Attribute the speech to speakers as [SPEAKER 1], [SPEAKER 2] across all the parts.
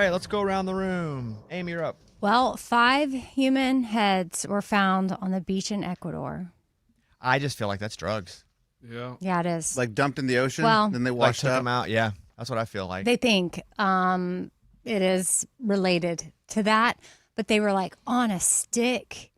[SPEAKER 1] right, let's go around the room. Amy, you're up.
[SPEAKER 2] Well, 5 human heads were found on the beach in Ecuador.
[SPEAKER 1] I just feel like that's drugs.
[SPEAKER 3] Yeah.
[SPEAKER 2] Yeah, it is.
[SPEAKER 4] Like dumped in the ocean,
[SPEAKER 2] Well,
[SPEAKER 4] then they
[SPEAKER 1] Like
[SPEAKER 4] washed
[SPEAKER 1] took
[SPEAKER 4] up.
[SPEAKER 1] them out. Yeah, that's what I feel like.
[SPEAKER 2] They think it is related to that, but they were like on a stick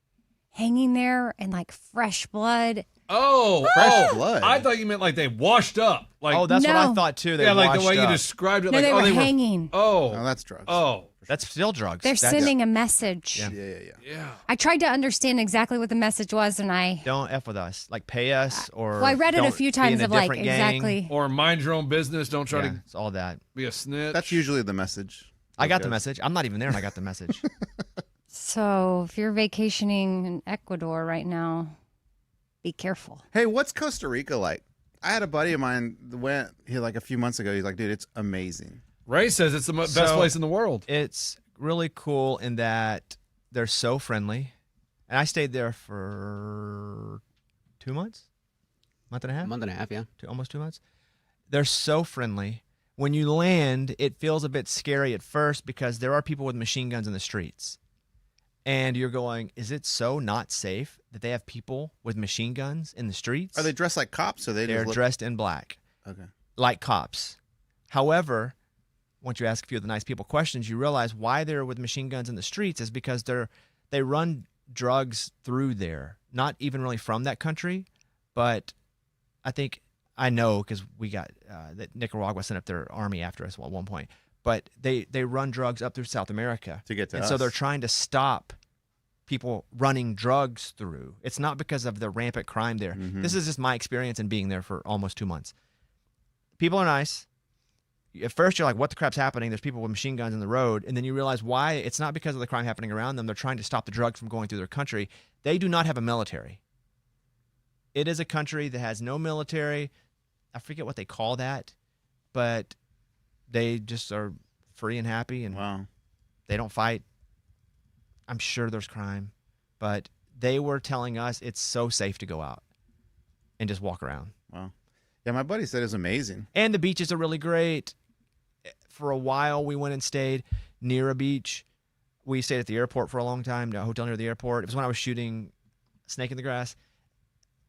[SPEAKER 2] hanging there and like fresh blood.
[SPEAKER 4] Fresh blood.
[SPEAKER 3] I thought you meant like they washed up. Like,
[SPEAKER 1] oh, that's what I
[SPEAKER 2] No.
[SPEAKER 1] thought too. They
[SPEAKER 3] yeah, like the
[SPEAKER 1] washed
[SPEAKER 3] way you
[SPEAKER 1] up.
[SPEAKER 3] described it.
[SPEAKER 2] No,
[SPEAKER 3] like,
[SPEAKER 2] they
[SPEAKER 3] oh,
[SPEAKER 2] were
[SPEAKER 3] they
[SPEAKER 2] hanging.
[SPEAKER 4] Oh,
[SPEAKER 3] Oh,
[SPEAKER 4] that's drugs.
[SPEAKER 3] oh,
[SPEAKER 1] That's still drugs.
[SPEAKER 2] They're
[SPEAKER 1] That's-
[SPEAKER 2] sending a message.
[SPEAKER 1] Yeah.
[SPEAKER 3] yeah.
[SPEAKER 2] I tried to understand exactly what the message was, and I
[SPEAKER 1] Don't F with us. Like pay us or.
[SPEAKER 2] well, I read it a
[SPEAKER 1] don't
[SPEAKER 2] few
[SPEAKER 1] be in
[SPEAKER 2] times
[SPEAKER 1] a
[SPEAKER 2] of like
[SPEAKER 1] different gang.
[SPEAKER 2] exactly.
[SPEAKER 3] Or mind your own business. Don't try
[SPEAKER 1] Yeah,
[SPEAKER 3] to
[SPEAKER 1] it's all that.
[SPEAKER 3] be a snitch.
[SPEAKER 4] That's usually the message.
[SPEAKER 1] I got the
[SPEAKER 4] Okay.
[SPEAKER 1] message. I'm not even there, and I got the message.
[SPEAKER 2] So if you're vacationing in Ecuador right now, be careful.
[SPEAKER 4] Hey, what's Costa Rica like? I had a buddy of mine that went here like a few months ago. He's like, dude, it's amazing.
[SPEAKER 3] Ray says it's the best
[SPEAKER 1] So-
[SPEAKER 3] place in the world.
[SPEAKER 1] It's really cool in that they're so friendly, and I stayed there for 2 months, month and a half,
[SPEAKER 5] A month and a half, yeah.
[SPEAKER 1] almost 2 months. They're so friendly. When you land, it feels a bit scary at first because there are people with machine guns in the streets. And you're going, is it so not safe that they have people with machine guns in the streets?
[SPEAKER 4] Are they dressed like cops or they
[SPEAKER 1] They're
[SPEAKER 4] just look...
[SPEAKER 1] dressed in black,
[SPEAKER 4] Okay.
[SPEAKER 1] like cops. However, once you ask a few of the nice people questions, you realize why they're with machine guns in the streets is because they run drugs through there. Not even really from that country, but I know because we got that Nicaragua sent up their army after us at one point. But they run drugs up through South America
[SPEAKER 4] To get to
[SPEAKER 1] and
[SPEAKER 4] us.
[SPEAKER 1] so they're trying to stop people running drugs through. It's not because of the rampant crime there.
[SPEAKER 4] Mhm.
[SPEAKER 1] This is just my experience in being there for almost 2 months. People are nice. At first, you're like, what the crap's happening? There's people with machine guns in the road. And then you realize why. It's not because of the crime happening around them. They're trying to stop the drugs from going through their country. They do not have a military. It is a country that has no military. I forget what they call that, but they just are free and happy, and
[SPEAKER 4] Wow.
[SPEAKER 1] they don't fight. I'm sure there's crime, but they were telling us it's so safe to go out and just walk around.
[SPEAKER 4] Wow. Yeah, my buddy said it was amazing.
[SPEAKER 1] And the beaches are really great. For a while, we went and stayed near a beach. We stayed at the airport for a long time, a hotel near the airport. It was when I was shooting Snake in the Grass.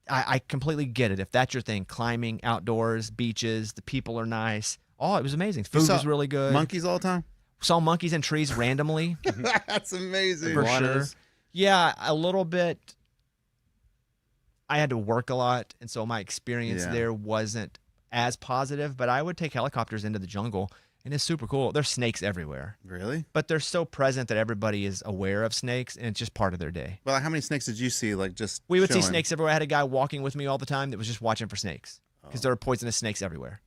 [SPEAKER 1] I completely get it. If that's your thing, climbing, outdoors, beaches, the people are nice. Oh, it was amazing.
[SPEAKER 4] You
[SPEAKER 1] Food
[SPEAKER 4] saw
[SPEAKER 1] was really good.
[SPEAKER 4] Monkeys all the time?
[SPEAKER 1] Saw monkeys in trees randomly.
[SPEAKER 4] That's amazing.
[SPEAKER 1] For
[SPEAKER 5] Iguanas.
[SPEAKER 1] sure. Yeah, a little bit. I had to work a lot, and so my experience
[SPEAKER 4] Yeah.
[SPEAKER 1] there wasn't as positive, but I would take helicopters into the jungle, and it's super cool. There's snakes everywhere,
[SPEAKER 4] Really?
[SPEAKER 1] but they're so present that everybody is aware of snakes, and it's just part of their day.
[SPEAKER 4] Well, how many snakes did you see? Like just
[SPEAKER 1] We would see
[SPEAKER 4] showing?
[SPEAKER 1] snakes everywhere. I had a guy walking with me all the time that was just watching for snakes because there are poisonous snakes everywhere.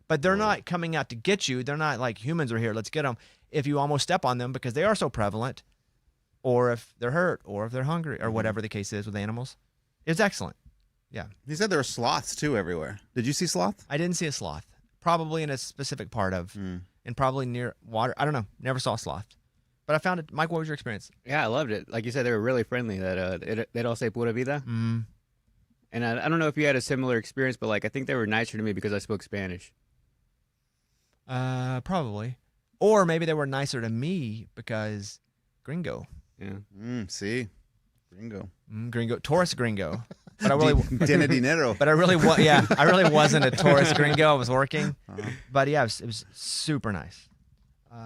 [SPEAKER 1] But they're not coming out to get you. They're not like humans are here, let's get them. If you almost step on them because they are so prevalent, or if they're hurt, or if they're hungry, or whatever the case is with animals, it's excellent. Yeah.
[SPEAKER 4] He said there were sloths too everywhere. Did you see sloth?
[SPEAKER 1] I didn't see a sloth. Probably in a specific part of, and probably near water. I don't know. Never saw a sloth. But I found it. Mike, what was your experience?
[SPEAKER 5] Yeah, I loved it. Like you said, they were really friendly. That they don't say pura vida.
[SPEAKER 1] Mm.
[SPEAKER 5] And I don't know if you had a similar experience, but like I think they were nicer to me because I spoke Spanish.
[SPEAKER 1] Probably. Or maybe they were nicer to me because gringo.
[SPEAKER 5] Yeah.
[SPEAKER 4] See, gringo.
[SPEAKER 1] Gringo. Tourist gringo. But I really...
[SPEAKER 4] Dinner dinero.
[SPEAKER 1] But I really I really wasn't a tourist gringo. I was working. But yeah, it was super nice.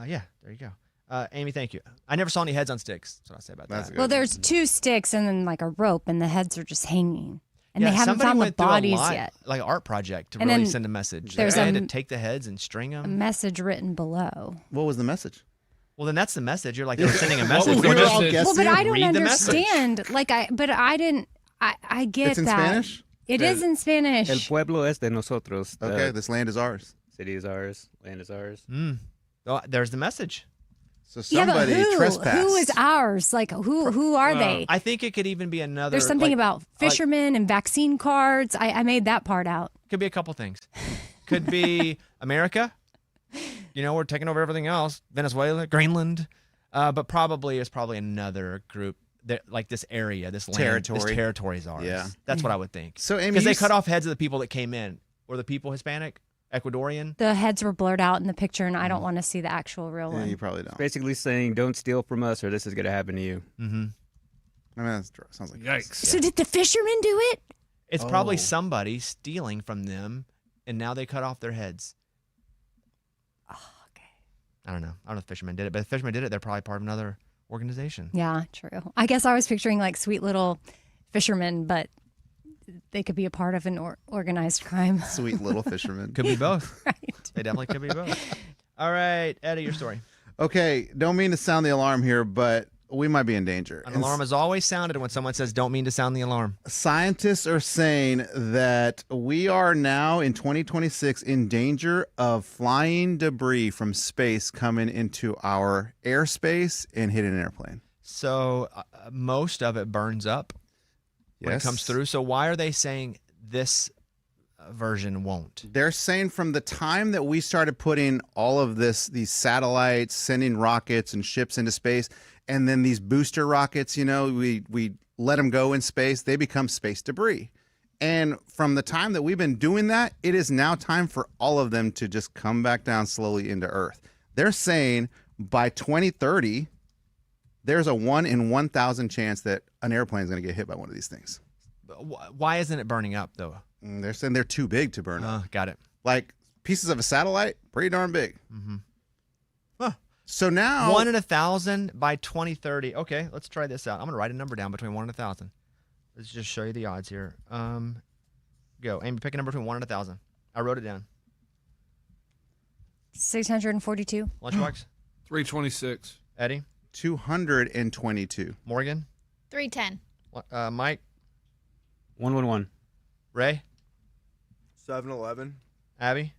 [SPEAKER 1] Yeah, there you go. Amy, thank you. I never saw any heads on sticks. That's what I'll say about
[SPEAKER 4] That's
[SPEAKER 1] that.
[SPEAKER 4] good.
[SPEAKER 2] Well, there's 2 sticks and then like a rope, and the heads are just hanging, and
[SPEAKER 1] Yeah,
[SPEAKER 2] they haven't
[SPEAKER 1] somebody
[SPEAKER 2] found the
[SPEAKER 1] went through a
[SPEAKER 2] bodies
[SPEAKER 1] lot,
[SPEAKER 2] yet.
[SPEAKER 1] like an art project to
[SPEAKER 2] And
[SPEAKER 1] really
[SPEAKER 2] then
[SPEAKER 1] send a message.
[SPEAKER 2] there's
[SPEAKER 1] They had
[SPEAKER 2] a-
[SPEAKER 1] to take the heads and string
[SPEAKER 2] A
[SPEAKER 1] them.
[SPEAKER 2] message written below.
[SPEAKER 4] What was the message?
[SPEAKER 1] Well, then that's the message. You're like, they're sending a
[SPEAKER 3] What
[SPEAKER 1] message.
[SPEAKER 3] was the
[SPEAKER 4] We were all
[SPEAKER 3] message?
[SPEAKER 4] guessing.
[SPEAKER 2] Well, but I don't
[SPEAKER 1] Read the message.
[SPEAKER 2] understand. Like I didn't. I get
[SPEAKER 4] It's in
[SPEAKER 2] that.
[SPEAKER 4] Spanish?
[SPEAKER 2] It is in Spanish.
[SPEAKER 5] El pueblo es de nosotros. The
[SPEAKER 4] Okay, this land is ours.
[SPEAKER 5] city is ours. Land is ours.
[SPEAKER 1] Oh, there's the message.
[SPEAKER 4] So
[SPEAKER 2] Yeah, but
[SPEAKER 4] somebody trespassed.
[SPEAKER 2] who is ours? Like who are they?
[SPEAKER 1] I think it could even be another.
[SPEAKER 2] There's something
[SPEAKER 1] like,
[SPEAKER 2] about fishermen and vaccine cards. I made that part out.
[SPEAKER 1] Could be a couple things. Could be America. You know, we're taking over everything else. Venezuela, Greenland. But it's probably another group that like this area, this land,
[SPEAKER 4] Territory.
[SPEAKER 1] this territory is ours.
[SPEAKER 4] Yeah.
[SPEAKER 1] That's what I would think.
[SPEAKER 4] So, Amy,
[SPEAKER 1] because
[SPEAKER 4] you
[SPEAKER 1] they cut off heads of the people that came in. Were the people Hispanic? Ecuadorian.
[SPEAKER 2] The heads were blurred out in the picture, and I don't want to see the actual real
[SPEAKER 4] Yeah,
[SPEAKER 2] one.
[SPEAKER 4] you probably don't.
[SPEAKER 5] Basically saying, don't steal from us or this is going to happen to you.
[SPEAKER 1] Mm-hmm.
[SPEAKER 4] I mean, that sounds like
[SPEAKER 3] Yikes.
[SPEAKER 2] So did the fishermen do it?
[SPEAKER 1] It's probably
[SPEAKER 4] Oh.
[SPEAKER 1] somebody stealing from them, and now they cut off their heads.
[SPEAKER 2] Oh, okay.
[SPEAKER 1] I don't know. I don't know if fishermen did it, but if fishermen did it, they're probably part of another organization.
[SPEAKER 2] Yeah, true. I guess I was picturing like sweet little fishermen, but they could be a part of an organized crime.
[SPEAKER 4] Sweet little fisherman.
[SPEAKER 1] Could be both.
[SPEAKER 2] Right.
[SPEAKER 1] They definitely could be both. All right, Eddie, your story.
[SPEAKER 4] Okay, don't mean to sound the alarm here, but we might be in danger.
[SPEAKER 1] An alarm is always sounded when someone says, don't mean to sound the alarm.
[SPEAKER 4] Scientists are saying that we are now in 2026 in danger of flying debris from space coming into our airspace and hitting an airplane.
[SPEAKER 1] So most of it burns up when it comes through. So why are they saying this version won't?
[SPEAKER 4] They're saying from the time that we started putting all of these satellites, sending rockets and ships into space, and then these booster rockets, we let them go in space, they become space debris. And from the time that we've been doing that, it is now time for all of them to just come back down slowly into Earth. They're saying by 2030, there's a 1 in 1,000 chance that an airplane is going to get hit by one of these things.
[SPEAKER 1] Why isn't it burning up, though?
[SPEAKER 4] They're saying they're too big to burn up.
[SPEAKER 1] Got it.
[SPEAKER 4] Like pieces of a satellite, pretty darn big.
[SPEAKER 1] Mm-hmm. Huh.
[SPEAKER 4] So now
[SPEAKER 1] 1 in 1,000 by 2030. Okay, let's try this out. I'm going to write a number down between 1 and 1,000. Let's just show you the odds here. Go. Amy, pick a number between 1 and 1,000. I wrote it down.
[SPEAKER 2] 642.
[SPEAKER 1] Lunchbox?
[SPEAKER 3] 326.
[SPEAKER 1] Eddie?
[SPEAKER 4] 222.
[SPEAKER 1] Morgan?
[SPEAKER 6] 310.
[SPEAKER 1] Mike?
[SPEAKER 5] 111.
[SPEAKER 1] Ray?
[SPEAKER 7] 7-Eleven.
[SPEAKER 1] Abby?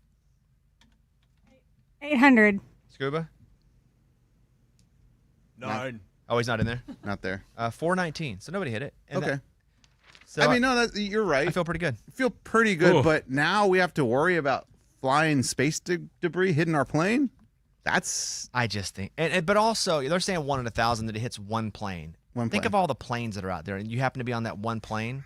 [SPEAKER 2] 800.
[SPEAKER 1] Scuba?
[SPEAKER 7] 9.
[SPEAKER 1] Oh, he's not in there.
[SPEAKER 4] Not there.
[SPEAKER 1] 419. So nobody hit it. And
[SPEAKER 4] Okay.
[SPEAKER 1] So
[SPEAKER 4] I mean, no, you're right.
[SPEAKER 1] I feel pretty good.
[SPEAKER 4] I feel pretty good,
[SPEAKER 3] Ooh.
[SPEAKER 4] but now we have to worry about flying space debris hitting our plane. That's
[SPEAKER 1] I just think, but also they're saying 1 in 1,000 that it hits one plane. Think of all the planes that are out there, and you happen to be on that one plane.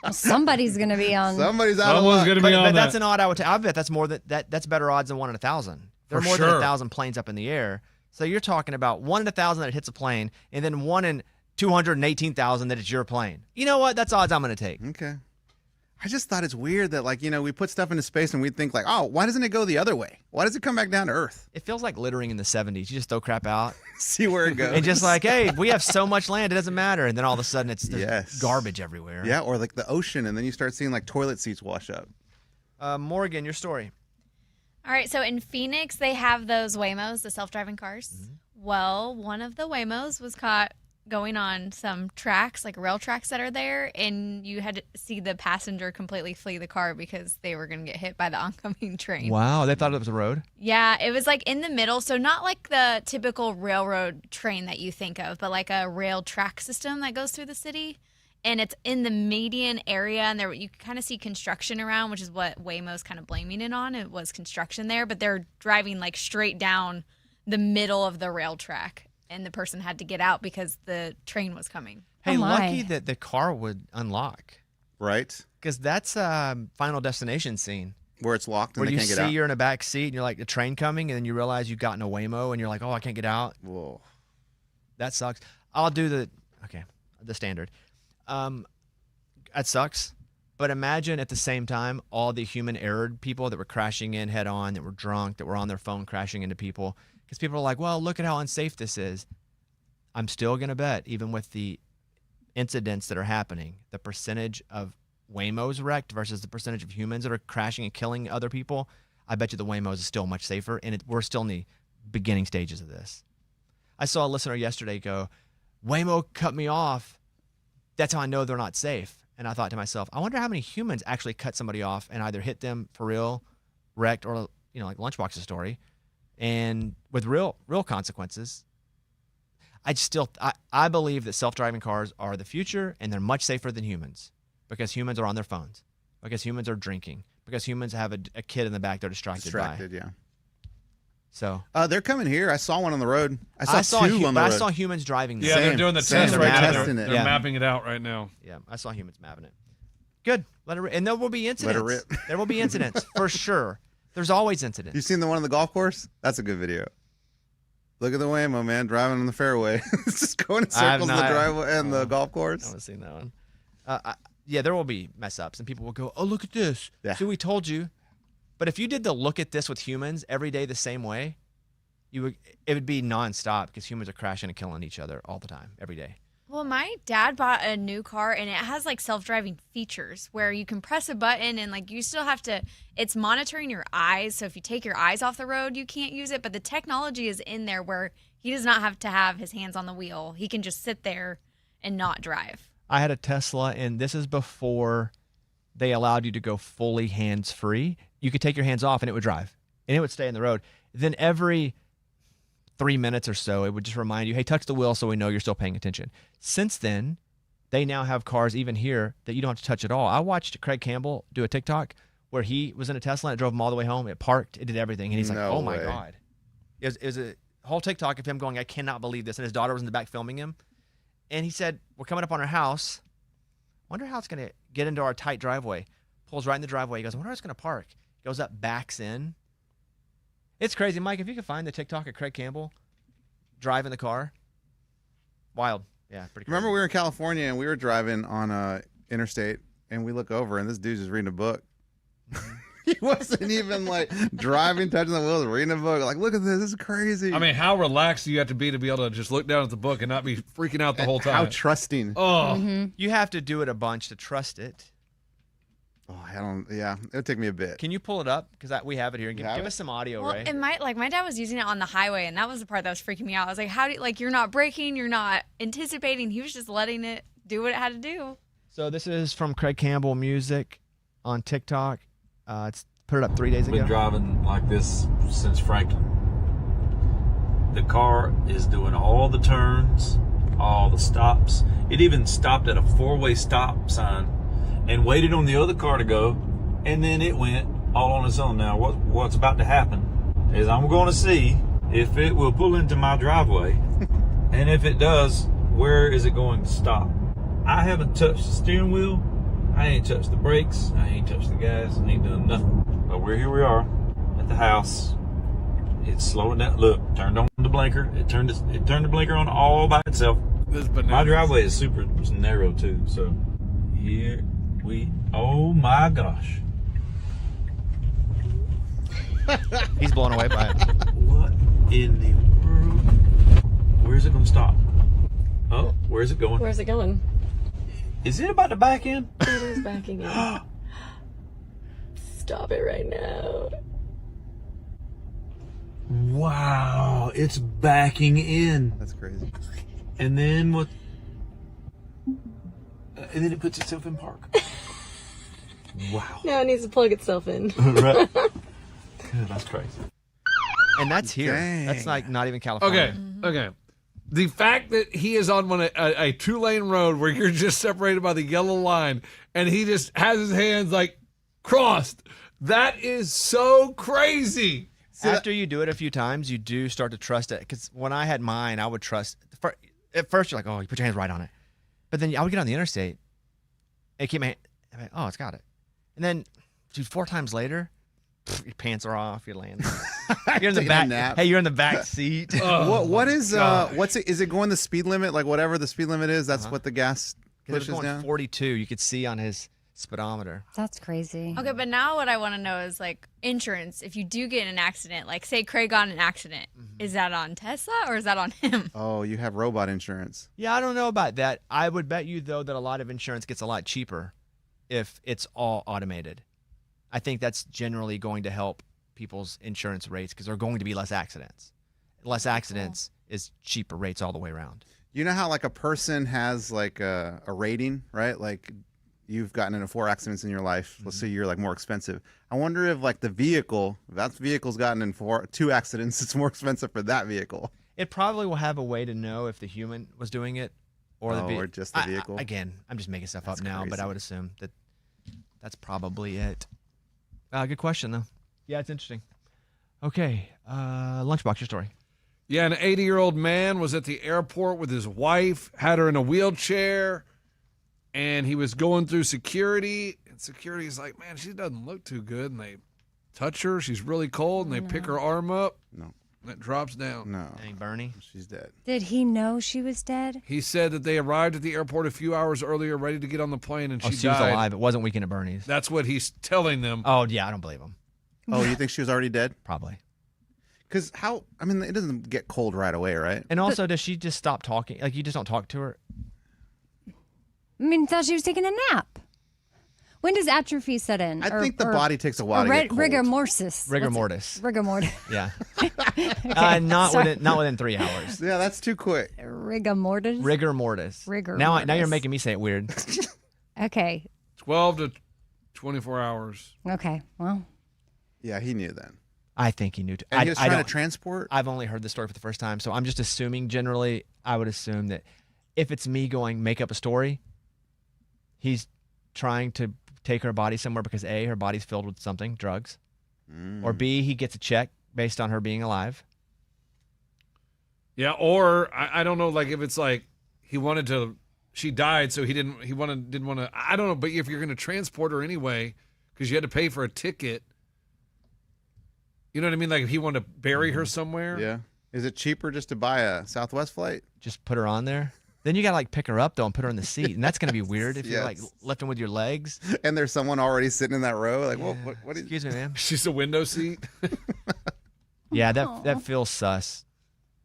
[SPEAKER 2] Well, somebody's going to be on.
[SPEAKER 4] somebody's out of
[SPEAKER 3] Someone's
[SPEAKER 4] luck.
[SPEAKER 3] going to
[SPEAKER 1] But,
[SPEAKER 3] be on
[SPEAKER 1] but
[SPEAKER 3] that.
[SPEAKER 1] that's an odd. I bet that's more that's better odds than 1 in 1,000. There are
[SPEAKER 3] For
[SPEAKER 1] more than
[SPEAKER 3] sure.
[SPEAKER 1] 1,000 planes up in the air. So you're talking about 1 in 1,000 that it hits a plane, and then 1 in 218,000 that it's your plane. You know what? That's odds I'm going to take.
[SPEAKER 4] Okay. I just thought it's weird that, we put stuff into space and we think, oh, why doesn't it go the other way? Why does it come back down to Earth?
[SPEAKER 1] It feels like littering in the 70s. You just throw crap out,
[SPEAKER 4] See where it goes.
[SPEAKER 1] and just like, hey, we have so much land, it doesn't matter. And then all of a sudden, there's
[SPEAKER 4] Yes.
[SPEAKER 1] garbage everywhere.
[SPEAKER 4] Yeah, or like the ocean, and then you start seeing toilet seats wash up.
[SPEAKER 1] Morgan, your story.
[SPEAKER 6] All right, so in Phoenix, they have those Waymos, the self-driving cars.
[SPEAKER 1] Mm-hmm.
[SPEAKER 6] Well, one of the Waymos was caught going on some tracks, like rail tracks that are there, and you had to see the passenger completely flee the car because they were going to get hit by the oncoming train.
[SPEAKER 1] Wow, they thought it was a road.
[SPEAKER 6] Yeah, it was like in the middle, so not like the typical railroad train that you think of, but like a rail track system that goes through the city. And it's in the median area, and there you kind of see construction around, which is what Waymo's kind of blaming it on. It was construction there, but they're driving like straight down the middle of the rail track, and the person had to get out because the train was coming.
[SPEAKER 1] Hey,
[SPEAKER 2] Oh, my.
[SPEAKER 1] lucky that the car would unlock,
[SPEAKER 4] Right?
[SPEAKER 1] because that's a Final Destination scene
[SPEAKER 4] Where it's locked and
[SPEAKER 1] where
[SPEAKER 4] they
[SPEAKER 1] you
[SPEAKER 4] can't
[SPEAKER 1] see
[SPEAKER 4] get out.
[SPEAKER 1] you're in a back seat and you're like the train coming, and then you realize you've gotten a Waymo and you're like, oh, I can't get out.
[SPEAKER 4] Whoa.
[SPEAKER 1] That sucks. I'll do the standard. That sucks. But imagine at the same time all the human error people that were crashing in head on, that were drunk, that were on their phone crashing into people. Because people are like, well, look at how unsafe this is. I'm still going to bet, even with the incidents that are happening, the percentage of Waymos wrecked versus the percentage of humans that are crashing and killing other people, I bet you the Waymos is still much safer. And we're still in the beginning stages of this. I saw a listener yesterday go, Waymo cut me off. That's how I know they're not safe. And I thought to myself, I wonder how many humans actually cut somebody off and either hit them for real, wrecked, or like Lunchbox's story, and with real consequences. I believe that self-driving cars are the future, and they're much safer than humans, because humans are on their phones, because humans are drinking, because humans have a kid in the back they're distracted by.
[SPEAKER 4] Yeah.
[SPEAKER 1] So
[SPEAKER 4] They're coming here. I saw one on the road. I saw two on the
[SPEAKER 1] I
[SPEAKER 4] road.
[SPEAKER 1] saw humans driving this.
[SPEAKER 3] Yeah, they're
[SPEAKER 4] Same,
[SPEAKER 3] doing the
[SPEAKER 4] same.
[SPEAKER 3] test
[SPEAKER 1] They're
[SPEAKER 3] right now.
[SPEAKER 4] testing
[SPEAKER 3] They're,
[SPEAKER 4] it.
[SPEAKER 3] they're
[SPEAKER 1] Yeah.
[SPEAKER 3] mapping it out right now.
[SPEAKER 1] Yeah, I saw humans mapping it. Good. Let it rip. And there will be incidents.
[SPEAKER 4] Let it rip.
[SPEAKER 1] There will be incidents for sure. There's always incidents.
[SPEAKER 4] You seen the one on the golf course? That's a good video. Look at the Waymo, man, driving on the fairway. It's just going in circles in the driveway and the golf
[SPEAKER 1] I
[SPEAKER 4] course.
[SPEAKER 1] haven't seen that one. Yeah, there will be mess ups, and people will go, "Oh, look at this!
[SPEAKER 4] Yeah.
[SPEAKER 1] See, we told you." But if you did the look at this with humans every day the same way, it would be nonstop because humans are crashing and killing each other all the time, every day.
[SPEAKER 6] Well, my dad bought a new car and it has like self-driving features where you can press a button and like you still have to, it's monitoring your eyes. So if you take your eyes off the road, you can't use it. But the technology is in there where he does not have to have his hands on the wheel. He can just sit there and not drive.
[SPEAKER 1] I had a Tesla, and this is before they allowed you to go fully hands-free. You could take your hands off and it would drive and it would stay in the road. Then every 3 minutes or so, it would just remind you, hey, touch the wheel so we know you're still paying attention. Since then, they now have cars even here that you don't have to touch at all. I watched Craig Campbell do a TikTok where he was in a Tesla and it drove him all the way home. It parked, it did everything. And he's like,
[SPEAKER 4] No
[SPEAKER 1] oh my
[SPEAKER 4] way.
[SPEAKER 1] God. It was a whole TikTok of him going, I cannot believe this. And his daughter was in the back filming him. And he said, we're coming up on our house. Wonder how it's going to get into our tight driveway. Pulls right in the driveway. He goes, I wonder how it's going to park. Goes up, backs in. It's crazy. Mike, if you can find the TikTok of Craig Campbell driving the car, wild. Yeah, pretty crazy.
[SPEAKER 4] Remember we were in California and we were driving on a interstate and we look over and this dude's just reading a book. He wasn't even like driving, touching the wheels, reading a book. Like, look at this. This is crazy.
[SPEAKER 3] I mean, how relaxed do you have to be able to just look down at the book and not be freaking out the whole time?
[SPEAKER 4] How trusting.
[SPEAKER 3] Oh,
[SPEAKER 1] You have to do it a bunch to trust it.
[SPEAKER 4] Oh, I don't. Yeah, it would take me a bit.
[SPEAKER 1] Can you pull it up? Because we have it here. Give us some audio,
[SPEAKER 6] Well,
[SPEAKER 1] Ray.
[SPEAKER 6] and my dad was using it on the highway, and that was the part that was freaking me out. I was like, how do you, like, you're not braking, you're not anticipating. He was just letting it do what it had to do.
[SPEAKER 1] So this is from Craig Campbell Music on TikTok. It's put it up 3 days ago.
[SPEAKER 8] Been driving like this since Franklin. The car is doing all the turns, all the stops. It even stopped at a 4-way stop sign and waited on the other car to go, and then it went all on its own. Now what's about to happen is I'm going to see if it will pull into my driveway, and if it does, where is it going to stop? I haven't touched the steering wheel, I ain't touched the brakes, I ain't touched the gas, I ain't done nothing. But here we are at the house. It's slowing down. Look, turned on the blinker. It turned the blinker on all by itself.
[SPEAKER 3] this bananas.
[SPEAKER 8] My driveway is super narrow too, so here oh my gosh.
[SPEAKER 1] He's blown away by it.
[SPEAKER 8] What in the world? Where's it gonna stop? Oh, where's it going?
[SPEAKER 9] Where's it going?
[SPEAKER 8] Is it about to back in?
[SPEAKER 9] It is backing in. Stop it right now.
[SPEAKER 8] Wow, it's backing in.
[SPEAKER 4] That's crazy.
[SPEAKER 8] And then what? And then it puts itself in park. Wow.
[SPEAKER 9] Now it needs to plug itself in.
[SPEAKER 8] Right. That's crazy.
[SPEAKER 1] And that's here.
[SPEAKER 4] Dang.
[SPEAKER 1] That's like not even California.
[SPEAKER 3] Okay. The fact that he is on a 2-lane road where you're just separated by the yellow line and he just has his hands like crossed, that is so crazy.
[SPEAKER 1] After you do it a few times, you do start to trust it. Because when I had mine, I would trust. At first, you're like, oh, you put your hands right on it. But then I would get on the interstate and keep my hand. I'm like, oh, it's got it. And then, dude, 4 times later, your pants are off. You're laying. You're in the
[SPEAKER 4] Taking a
[SPEAKER 1] back.
[SPEAKER 4] nap.
[SPEAKER 1] Hey, you're in the back seat.
[SPEAKER 4] What is
[SPEAKER 3] God.
[SPEAKER 4] what's it? Is it going the speed limit? Like whatever the speed limit is, that's what the gas
[SPEAKER 1] Because it was
[SPEAKER 4] pushes
[SPEAKER 1] going
[SPEAKER 4] down.
[SPEAKER 1] 42. You could see on his speedometer.
[SPEAKER 2] That's crazy.
[SPEAKER 6] Okay, but now what I want to know is like insurance. If you do get in an accident, like say Craig got in an accident, is that on Tesla or is that on him?
[SPEAKER 4] Oh, you have robot insurance.
[SPEAKER 1] Yeah, I don't know about that. I would bet you, though, that a lot of insurance gets a lot cheaper if it's all automated. I think that's generally going to help people's insurance rates because there are going to be less accidents. Less accidents is cheaper rates all the way around.
[SPEAKER 4] You know how like a person has like a rating, right? Like you've gotten into 4 accidents in your life. Let's say you're like more expensive. I wonder if like the vehicle, if that vehicle's gotten in 2 accidents, it's more expensive for that vehicle.
[SPEAKER 1] It probably will have a way to know if the human was doing it or the
[SPEAKER 4] or just the vehicle.
[SPEAKER 1] Again, I'm just making stuff
[SPEAKER 4] That's
[SPEAKER 1] up now, but
[SPEAKER 4] crazy.
[SPEAKER 1] I would assume that that's probably it. Good question, though. Yeah, it's interesting. Okay, Lunchbox, your story.
[SPEAKER 3] Yeah, an 80-year-old man was at the airport with his wife, had her in a wheelchair, and he was going through security. And security's like, man, she doesn't look too good. And they touch her. She's really cold, and they pick her arm up.
[SPEAKER 4] No.
[SPEAKER 3] And it drops down.
[SPEAKER 4] No.
[SPEAKER 1] Dang, Bernie.
[SPEAKER 4] She's dead.
[SPEAKER 2] Did he know she was dead?
[SPEAKER 3] He said that they arrived at the airport a few hours earlier, ready to get on the plane, and
[SPEAKER 1] Oh,
[SPEAKER 3] she
[SPEAKER 1] she was
[SPEAKER 3] died.
[SPEAKER 1] alive. It wasn't Weekend at Bernie's.
[SPEAKER 3] That's what he's telling them.
[SPEAKER 1] Oh, yeah, I don't believe him.
[SPEAKER 4] Oh, you think she was already dead?
[SPEAKER 1] Probably.
[SPEAKER 4] Because how? I mean, it doesn't get cold right away, right?
[SPEAKER 1] And also, does she just stop talking? Like, you just don't talk to her?
[SPEAKER 2] I mean, thought she was taking a nap. When does atrophy set in?
[SPEAKER 4] I think the body takes a while to get cold.
[SPEAKER 2] Rigor mortis.
[SPEAKER 1] Rigor
[SPEAKER 2] What's it?
[SPEAKER 1] mortis.
[SPEAKER 2] Rigor mortis.
[SPEAKER 1] Yeah.
[SPEAKER 2] Okay,
[SPEAKER 1] not
[SPEAKER 2] sorry.
[SPEAKER 1] within 3 hours.
[SPEAKER 4] Yeah, that's too quick.
[SPEAKER 2] Rigor mortis.
[SPEAKER 1] Rigor mortis.
[SPEAKER 2] Rigor
[SPEAKER 1] Now you're
[SPEAKER 2] mortis.
[SPEAKER 1] making me say it weird.
[SPEAKER 2] Okay.
[SPEAKER 3] 12 to 24 hours.
[SPEAKER 2] Okay. Well,
[SPEAKER 4] Yeah, he knew then.
[SPEAKER 1] I think he knew.
[SPEAKER 4] And he was trying to
[SPEAKER 1] don't-
[SPEAKER 4] transport.
[SPEAKER 1] I've only heard the story for the first time, so I'm just assuming. Generally, I would assume that if it's me going make up a story, he's trying to take her body somewhere because A, her body's filled with something, drugs, or B, he gets a check based on her being alive.
[SPEAKER 3] Yeah, or I don't know, like if it's like he wanted to, she died, so didn't want to. I don't know, but if you're going to transport her anyway, because you had to pay for a ticket, you know what I mean? Like if he wanted to bury her somewhere.
[SPEAKER 4] Yeah. Is it cheaper just to buy a Southwest flight?
[SPEAKER 1] Just put her on there. Then you got to like pick her up though and put her in the seat, and that's going to be weird if you're like
[SPEAKER 4] Yes.
[SPEAKER 1] lifting with your legs.
[SPEAKER 4] And there's someone already sitting in that row. Like, well, what is?
[SPEAKER 1] Excuse me, ma'am.
[SPEAKER 3] She's a window seat.
[SPEAKER 1] Yeah, that feels sus.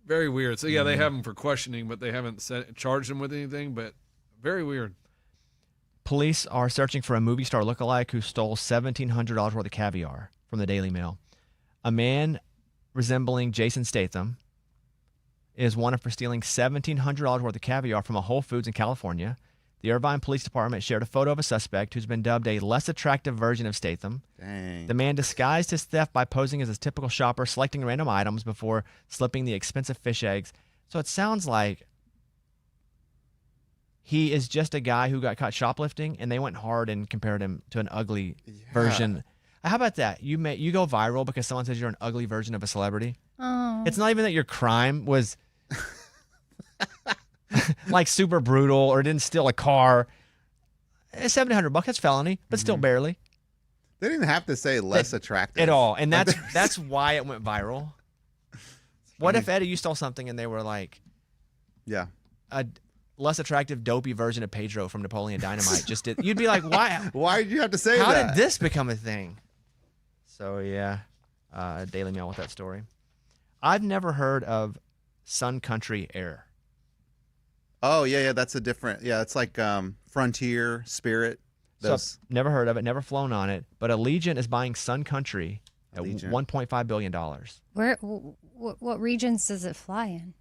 [SPEAKER 3] Very weird. So yeah, they have him for questioning, but they haven't charged him with anything. But very weird.
[SPEAKER 1] Police are searching for a movie star lookalike who stole $1,700 worth of caviar from the Daily Mail. A man resembling Jason Statham is wanted for stealing $1,700 worth of caviar from a Whole Foods in California. The Irvine Police Department shared a photo of a suspect who's been dubbed a less attractive version of Statham.
[SPEAKER 4] Dang.
[SPEAKER 1] The man disguised his theft by posing as a typical shopper, selecting random items before slipping the expensive fish eggs. So it sounds like he is just a guy who got caught shoplifting, and they went hard and compared him to an ugly version. How about that? You go viral because someone says you're an ugly version of a celebrity.
[SPEAKER 2] oh.
[SPEAKER 1] It's not even that your crime was like super brutal or didn't steal a car. $700, that's felony, but still barely
[SPEAKER 4] They didn't have to say less attractive
[SPEAKER 1] at all. And that's why it went viral. What if, Eddie, you stole something and they were like
[SPEAKER 4] Yeah.
[SPEAKER 1] a less attractive, dopey version of Pedro from Napoleon Dynamite? You'd be like, why?
[SPEAKER 4] Why did you have to say
[SPEAKER 1] How
[SPEAKER 4] that?
[SPEAKER 1] did this become a thing? So yeah, Daily Mail with that story. I've never heard of Sun Country Air.
[SPEAKER 4] Oh yeah, that's a different. Yeah, it's like Frontier, Spirit.
[SPEAKER 1] So
[SPEAKER 4] Those.
[SPEAKER 1] I've never heard of it, never flown on it. But Allegiant is buying Sun Country at
[SPEAKER 4] Allegiant.
[SPEAKER 1] $1.5 billion.
[SPEAKER 2] What regions does it fly in?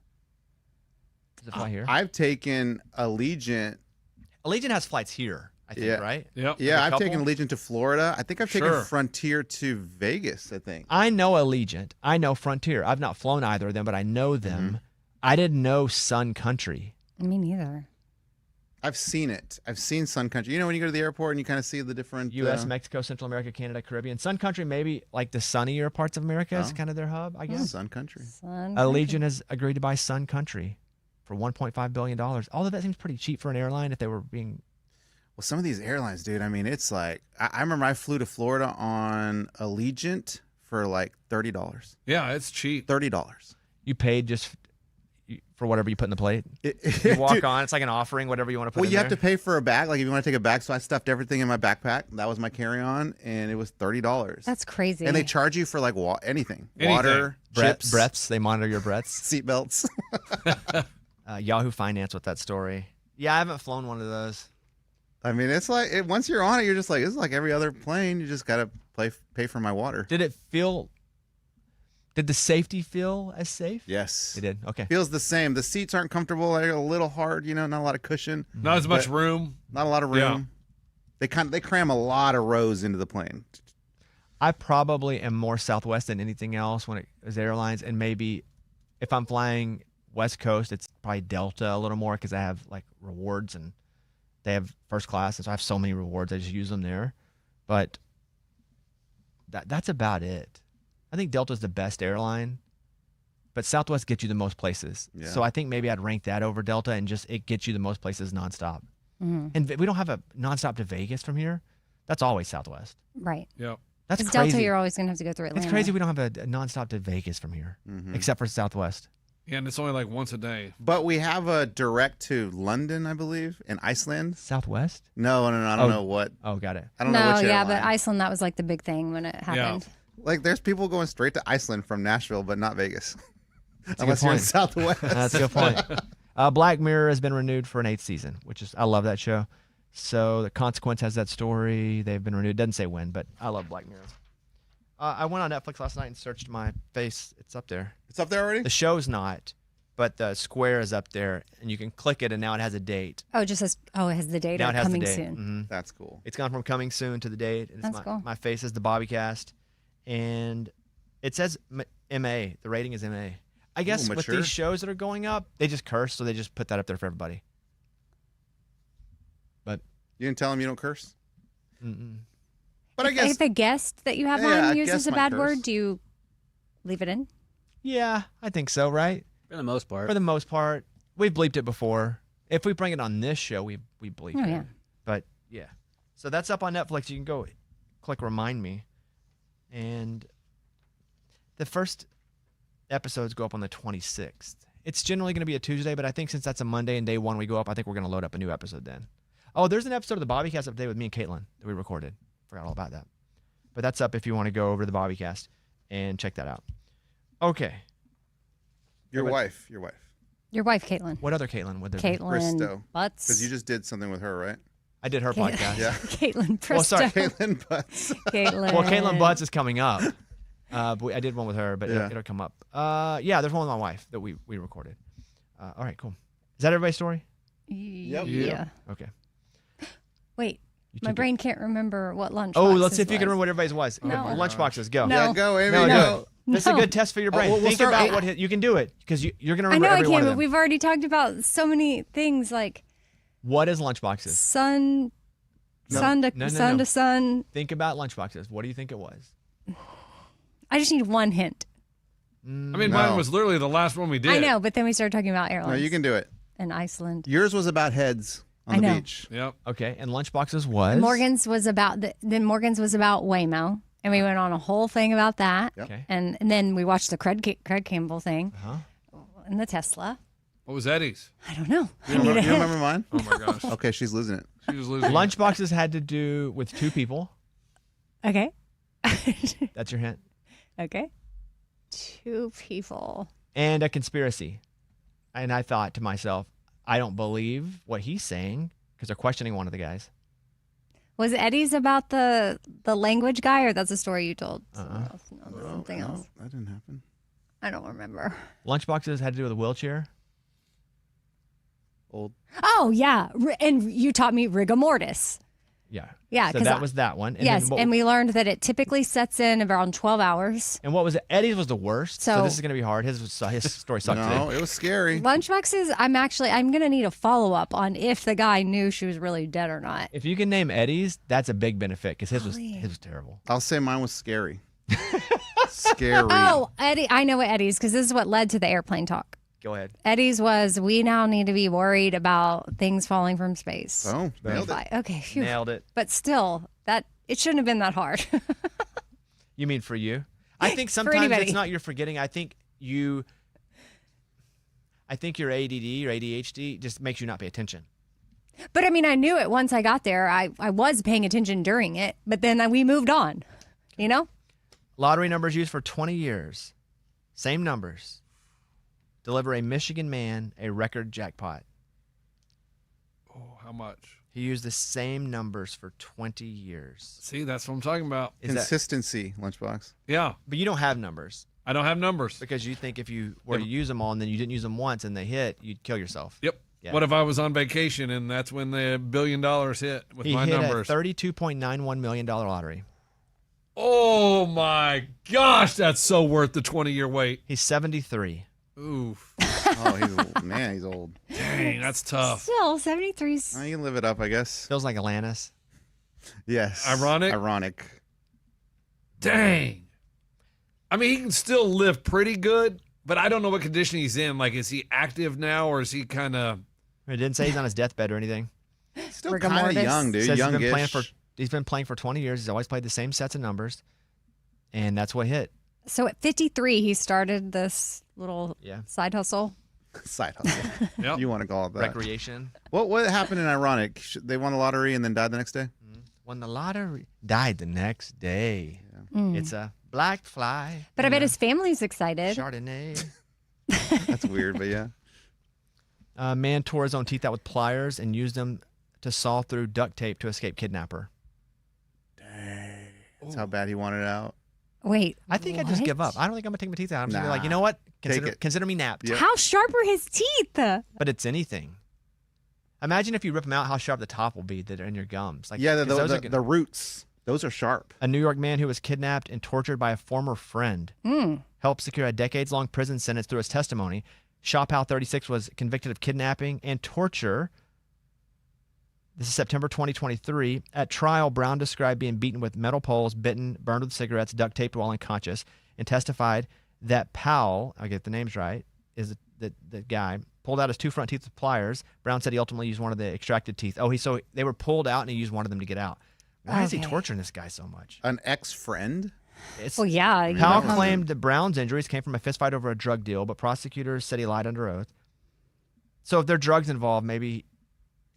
[SPEAKER 1] Does it fly here?
[SPEAKER 4] I've taken Allegiant.
[SPEAKER 1] Allegiant has flights here, I think,
[SPEAKER 4] Yeah.
[SPEAKER 1] right?
[SPEAKER 3] Yep.
[SPEAKER 4] Yeah,
[SPEAKER 1] a
[SPEAKER 4] I've taken
[SPEAKER 1] couple?
[SPEAKER 4] Allegiant to Florida. I think I've taken
[SPEAKER 3] Sure.
[SPEAKER 4] Frontier to Vegas. I think.
[SPEAKER 1] I know Allegiant. I know Frontier. I've not flown either of them, but I know them.
[SPEAKER 4] Mm-hmm.
[SPEAKER 1] I didn't know Sun Country.
[SPEAKER 2] Me neither.
[SPEAKER 4] I've seen it. I've seen Sun Country. You know when you go to the airport and you kind of see the different
[SPEAKER 1] U.S., Mexico, Central America, Canada, Caribbean. Sun Country, maybe like the sunnier parts of America is kind of their hub, I guess.
[SPEAKER 4] Sun Country.
[SPEAKER 1] Allegiant has agreed to buy Sun Country for $1.5 billion. Although that seems pretty cheap for an airline if they were being.
[SPEAKER 4] Well, some of these airlines, dude. I mean, it's like I remember I flew to Florida on Allegiant for like $30.
[SPEAKER 3] Yeah, it's cheap.
[SPEAKER 4] $30.
[SPEAKER 1] You paid just for whatever you put in the plate. You walk on. It's like an offering, whatever you want to put
[SPEAKER 4] Well,
[SPEAKER 1] in
[SPEAKER 4] you
[SPEAKER 1] there.
[SPEAKER 4] have to pay for a bag. Like if you want to take a bag, so I stuffed everything in my backpack. That was my carry-on, and it was $30.
[SPEAKER 2] That's crazy.
[SPEAKER 4] And they charge you for like anything,
[SPEAKER 3] Anything.
[SPEAKER 4] water, chips,
[SPEAKER 1] breaths. They monitor your breaths.
[SPEAKER 4] seatbelts.
[SPEAKER 1] Yahoo Finance with that story. Yeah, I haven't flown one of those.
[SPEAKER 4] I mean, it's like once you're on it, you're just like it's like every other plane. You just gotta pay for my water.
[SPEAKER 1] Did the safety feel as safe?
[SPEAKER 4] Yes,
[SPEAKER 1] It did. Okay.
[SPEAKER 4] Feels the same. The seats aren't comfortable. They're a little hard. You know, not a lot of cushion.
[SPEAKER 3] Not as much
[SPEAKER 4] But-
[SPEAKER 3] room.
[SPEAKER 4] Not a lot of room.
[SPEAKER 3] Yeah.
[SPEAKER 4] They cram a lot of rows into the plane.
[SPEAKER 1] I probably am more Southwest than anything else when it is airlines, and maybe if I'm flying West Coast, it's probably Delta a little more because I have like rewards and they have first class, and so I have so many rewards. I just use them there, but that's about it. I think Delta's the best airline, but Southwest gets you the most places.
[SPEAKER 4] Yeah.
[SPEAKER 1] So I think maybe I'd rank that over Delta, and just it gets you the most places nonstop. And we don't have a nonstop to Vegas from here. That's always Southwest.
[SPEAKER 2] Right.
[SPEAKER 3] Yep.
[SPEAKER 1] That's
[SPEAKER 2] Because
[SPEAKER 1] crazy.
[SPEAKER 2] Delta, you're always going to have to go through Atlanta.
[SPEAKER 1] It's crazy we don't have a nonstop to Vegas from here, except for Southwest.
[SPEAKER 3] Yeah, and it's only like once a day.
[SPEAKER 4] But we have a direct to London, I believe, and Iceland.
[SPEAKER 1] Southwest?
[SPEAKER 4] No, I don't know what.
[SPEAKER 1] Oh, got it.
[SPEAKER 4] I don't know
[SPEAKER 2] No,
[SPEAKER 4] which
[SPEAKER 2] yeah,
[SPEAKER 4] airline.
[SPEAKER 2] but Iceland, that was like the big thing when it happened.
[SPEAKER 4] Like, there's people going straight to Iceland from Nashville, but not Vegas.
[SPEAKER 1] That's
[SPEAKER 4] Unless
[SPEAKER 1] a
[SPEAKER 4] you're
[SPEAKER 1] good
[SPEAKER 4] in
[SPEAKER 1] point.
[SPEAKER 4] Southwest.
[SPEAKER 1] That's a good point. Black Mirror has been renewed for an 8th season, which is I love that show. So The Consequence has that story. They've been renewed. Doesn't say when, but I love Black Mirror. I went on Netflix last night and searched my face. It's up there.
[SPEAKER 4] It's up there already?
[SPEAKER 1] The show's not, but the square is up there, and you can click it, and now it has a date.
[SPEAKER 2] Oh, it just says, it has the date
[SPEAKER 1] Now
[SPEAKER 2] or
[SPEAKER 1] it has
[SPEAKER 2] coming
[SPEAKER 1] the date.
[SPEAKER 2] soon.
[SPEAKER 1] Mhm.
[SPEAKER 4] That's cool.
[SPEAKER 1] It's gone from coming soon to the date. And
[SPEAKER 2] That's cool.
[SPEAKER 1] My face is the Bobby cast, and it says MA. The rating is MA. I guess with
[SPEAKER 4] mature.
[SPEAKER 1] these shows that are going up, they just curse, so they just put that up there for everybody. But
[SPEAKER 4] You didn't tell them you don't curse?
[SPEAKER 1] mm-mm.
[SPEAKER 4] But I guess
[SPEAKER 2] If a guest that you have
[SPEAKER 4] Yeah,
[SPEAKER 2] on
[SPEAKER 4] a
[SPEAKER 2] uses
[SPEAKER 4] guest
[SPEAKER 2] a
[SPEAKER 4] might
[SPEAKER 2] bad
[SPEAKER 4] curse.
[SPEAKER 2] word, do you leave it in?
[SPEAKER 1] Yeah, I think so, right?
[SPEAKER 5] For the most part.
[SPEAKER 1] For the most part, we've bleeped it before. If we bring it on this show, we bleep
[SPEAKER 2] Oh,
[SPEAKER 1] it.
[SPEAKER 2] yeah.
[SPEAKER 1] But yeah, so that's up on Netflix. You can go click Remind Me, and the first episodes go up on the 26th. It's generally going to be a Tuesday, but I think since that's a Monday and day one we go up, I think we're going to load up a new episode then. Oh, there's an episode of the Bobbycast up today with me and Caitlin that we recorded. Forgot all about that. But that's up if you want to go over to the Bobbycast and check that out. Okay.
[SPEAKER 4] your wife.
[SPEAKER 2] Your wife, Caitlin.
[SPEAKER 1] What other Caitlin would there be?
[SPEAKER 2] Caitlin
[SPEAKER 4] Bristow.
[SPEAKER 2] Butts.
[SPEAKER 4] Because you just did something with her, right?
[SPEAKER 1] I did her
[SPEAKER 2] Cait-
[SPEAKER 1] podcast.
[SPEAKER 4] Yeah.
[SPEAKER 2] Caitlin Bristow.
[SPEAKER 1] Well, sorry,
[SPEAKER 4] Caitlin Butts.
[SPEAKER 2] Caitlin.
[SPEAKER 1] Well, Caitlin Butts is coming up. But I did one with her, but
[SPEAKER 4] Yeah.
[SPEAKER 1] it'll come up. Yeah, there's one with my wife that we recorded. All right, cool. Is that everybody's story?
[SPEAKER 4] Yep.
[SPEAKER 2] Yeah.
[SPEAKER 1] Okay.
[SPEAKER 2] Wait,
[SPEAKER 1] You
[SPEAKER 2] my
[SPEAKER 1] took it.
[SPEAKER 2] brain can't remember what lunch.
[SPEAKER 1] Oh, let's see if you can remember what everybody's was.
[SPEAKER 2] No.
[SPEAKER 1] Lunchboxes, go.
[SPEAKER 2] No.
[SPEAKER 4] Yeah, go, Amy.
[SPEAKER 1] No,
[SPEAKER 4] go.
[SPEAKER 1] This is a good test for your brain.
[SPEAKER 4] we'll
[SPEAKER 1] Think
[SPEAKER 4] start-
[SPEAKER 1] about what you can do it because you're gonna
[SPEAKER 2] I
[SPEAKER 1] remember
[SPEAKER 2] know I
[SPEAKER 1] every one
[SPEAKER 2] can,
[SPEAKER 1] of
[SPEAKER 2] but
[SPEAKER 1] them.
[SPEAKER 2] we've already talked about so many things like
[SPEAKER 1] What is lunchboxes?
[SPEAKER 2] sun,
[SPEAKER 1] No.
[SPEAKER 2] sun to
[SPEAKER 1] No, no,
[SPEAKER 2] sun
[SPEAKER 1] no.
[SPEAKER 2] to sun.
[SPEAKER 1] Think about lunchboxes. What do you think it was?
[SPEAKER 2] I just need one hint.
[SPEAKER 3] I mean,
[SPEAKER 4] No.
[SPEAKER 3] mine was literally the last one we did.
[SPEAKER 2] I know, but then we started talking about
[SPEAKER 4] No,
[SPEAKER 2] airlines.
[SPEAKER 4] you can do it.
[SPEAKER 2] And Iceland.
[SPEAKER 4] Yours was about heads on
[SPEAKER 2] I
[SPEAKER 4] the
[SPEAKER 2] know.
[SPEAKER 4] beach.
[SPEAKER 3] Yep.
[SPEAKER 1] Okay, and lunchboxes was
[SPEAKER 2] And Morgan's was about Morgan's was about Waymo, and we went on a whole thing about that.
[SPEAKER 4] Yep.
[SPEAKER 1] Okay.
[SPEAKER 2] And then we watched the Craig Campbell thing
[SPEAKER 1] Uh-huh.
[SPEAKER 2] and the Tesla.
[SPEAKER 3] What was Eddie's?
[SPEAKER 2] I don't know. I
[SPEAKER 4] You
[SPEAKER 2] need a
[SPEAKER 4] don't
[SPEAKER 2] hint.
[SPEAKER 4] remember mine?
[SPEAKER 3] Oh my gosh.
[SPEAKER 4] Okay, she's losing it.
[SPEAKER 3] She was losing.
[SPEAKER 1] Lunchboxes had to do with two people.
[SPEAKER 2] Okay.
[SPEAKER 1] That's your hint.
[SPEAKER 2] Okay. Two people.
[SPEAKER 1] And a conspiracy. And I thought to myself, I don't believe what he's saying because they're questioning one of the guys.
[SPEAKER 2] Was Eddie's about the language guy, or that's a story you told?
[SPEAKER 1] Uh-uh.
[SPEAKER 2] Something
[SPEAKER 4] No,
[SPEAKER 2] else.
[SPEAKER 4] that didn't happen.
[SPEAKER 2] I don't remember.
[SPEAKER 1] Lunchboxes had to do with a wheelchair.
[SPEAKER 4] Old.
[SPEAKER 2] Oh yeah, and you taught me rigor mortis.
[SPEAKER 1] Yeah.
[SPEAKER 2] Yeah,
[SPEAKER 1] So
[SPEAKER 2] 'cause
[SPEAKER 1] that
[SPEAKER 2] I-
[SPEAKER 1] was that one. And
[SPEAKER 2] Yes,
[SPEAKER 1] then what,
[SPEAKER 2] and we learned that it typically sets in around 12 hours.
[SPEAKER 1] and what was it? Eddie's was the worst. So,
[SPEAKER 2] So-
[SPEAKER 1] this is going to be hard. His story sucked
[SPEAKER 4] No,
[SPEAKER 1] today.
[SPEAKER 4] it was scary.
[SPEAKER 2] Lunchboxes, I'm going to need a follow up on if the guy knew she was really dead or not.
[SPEAKER 1] If you can name Eddie's, that's a big benefit because his
[SPEAKER 2] Golly.
[SPEAKER 1] was terrible.
[SPEAKER 4] I'll say mine was scary. Scary.
[SPEAKER 2] Oh, Eddie, I know what Eddie's, because this is what led to the airplane talk.
[SPEAKER 1] Go ahead.
[SPEAKER 2] Eddie's was, we now need to be worried about things falling from space.
[SPEAKER 4] Oh, nailed it.
[SPEAKER 2] Fine. Okay, phew.
[SPEAKER 1] Nailed it.
[SPEAKER 2] But still, it shouldn't have been that hard.
[SPEAKER 1] You mean for you? I think
[SPEAKER 2] For
[SPEAKER 1] sometimes
[SPEAKER 2] anybody.
[SPEAKER 1] it's not you're forgetting. I think your ADD or ADHD just makes you not pay attention.
[SPEAKER 2] But I mean, I knew it once I got there. I was paying attention during it, but then we moved on, you know?
[SPEAKER 1] Lottery numbers used for 20 years. Same numbers. Deliver a Michigan man a record jackpot.
[SPEAKER 3] Oh, how much?
[SPEAKER 1] He used the same numbers for 20 years.
[SPEAKER 3] See, that's what I'm talking about.
[SPEAKER 1] Is that,
[SPEAKER 4] Consistency, Lunchbox.
[SPEAKER 3] Yeah.
[SPEAKER 1] but you don't have numbers
[SPEAKER 3] I don't have numbers.
[SPEAKER 1] because you think if you were to use them all and then you didn't use them once and they hit, you'd kill yourself.
[SPEAKER 3] Yep.
[SPEAKER 1] Yeah.
[SPEAKER 3] What if I was on vacation and that's when the $1 billion hit with
[SPEAKER 1] He
[SPEAKER 3] my
[SPEAKER 1] hit
[SPEAKER 3] numbers?
[SPEAKER 1] a $32.91 million lottery.
[SPEAKER 3] Oh my gosh, that's so worth the 20-year wait.
[SPEAKER 1] He's 73.
[SPEAKER 3] Oof.
[SPEAKER 4] Oh, he's old. Man, he's old.
[SPEAKER 3] Dang, that's tough.
[SPEAKER 2] Still, 73.
[SPEAKER 4] Oh, you can live it up, I guess.
[SPEAKER 1] Feels like Atlantis.
[SPEAKER 4] Yes.
[SPEAKER 3] Ironic?
[SPEAKER 4] Ironic.
[SPEAKER 3] Dang. I mean, he can still live pretty good, but I don't know what condition he's in. Like, is he active now or is he kind of...
[SPEAKER 1] It didn't say he's on his deathbed or anything.
[SPEAKER 4] Still
[SPEAKER 2] Rigor
[SPEAKER 4] kind of
[SPEAKER 2] mortis.
[SPEAKER 4] young, dude.
[SPEAKER 1] Says
[SPEAKER 4] Youngish.
[SPEAKER 1] he's been playing for 20 years. He's always played the same sets of numbers. and that's what hit.
[SPEAKER 2] So at 53, he started this little
[SPEAKER 1] Yeah.
[SPEAKER 2] side hustle.
[SPEAKER 4] Side hustle.
[SPEAKER 3] Yep.
[SPEAKER 4] You want to call it that?
[SPEAKER 1] Recreation.
[SPEAKER 4] What happened in Ironic? They won the lottery and then died the next day.
[SPEAKER 1] Won the lottery. Died the next day. It's a black fly.
[SPEAKER 2] But I
[SPEAKER 1] in
[SPEAKER 2] bet
[SPEAKER 1] a
[SPEAKER 2] his family's excited.
[SPEAKER 1] Chardonnay.
[SPEAKER 4] That's weird, but yeah.
[SPEAKER 1] A man tore his own teeth out with pliers and used them to saw through duct tape to escape kidnapper.
[SPEAKER 4] That's how bad he wanted it out.
[SPEAKER 2] Wait,
[SPEAKER 1] I think I'd just give
[SPEAKER 2] what?
[SPEAKER 1] up. I don't think I'm going to take my teeth out. I'm just gonna be like,
[SPEAKER 4] Nah.
[SPEAKER 1] you know what?
[SPEAKER 4] Take it.
[SPEAKER 1] Consider me napped.
[SPEAKER 4] Yep.
[SPEAKER 2] How sharp are his teeth?
[SPEAKER 1] But it's anything. Imagine if you rip them out, how sharp the top will be that are in your gums. Like,
[SPEAKER 4] Yeah,
[SPEAKER 1] 'cause those are
[SPEAKER 4] the roots. Those are sharp.
[SPEAKER 1] A New York man who was kidnapped and tortured by a former friend helped secure a decades-long prison sentence through his testimony. Shopow 36 was convicted of kidnapping and torture. This is September 2023. At trial, Brown described being beaten with metal poles, bitten, burned with cigarettes, duct taped while unconscious, and testified that Powell, I get the names right, is the guy, pulled out his two front teeth with pliers. Brown said he ultimately used one of the extracted teeth. So they were pulled out and he used one of them to get out. Why is he
[SPEAKER 2] Okay.
[SPEAKER 1] torturing this guy so much?
[SPEAKER 4] An ex-friend?
[SPEAKER 1] It's,
[SPEAKER 2] Well, yeah. you
[SPEAKER 1] Powell
[SPEAKER 2] know.
[SPEAKER 1] claimed that Brown's injuries came from a fistfight over a drug deal, but prosecutors said he lied under oath. So if there are drugs involved, maybe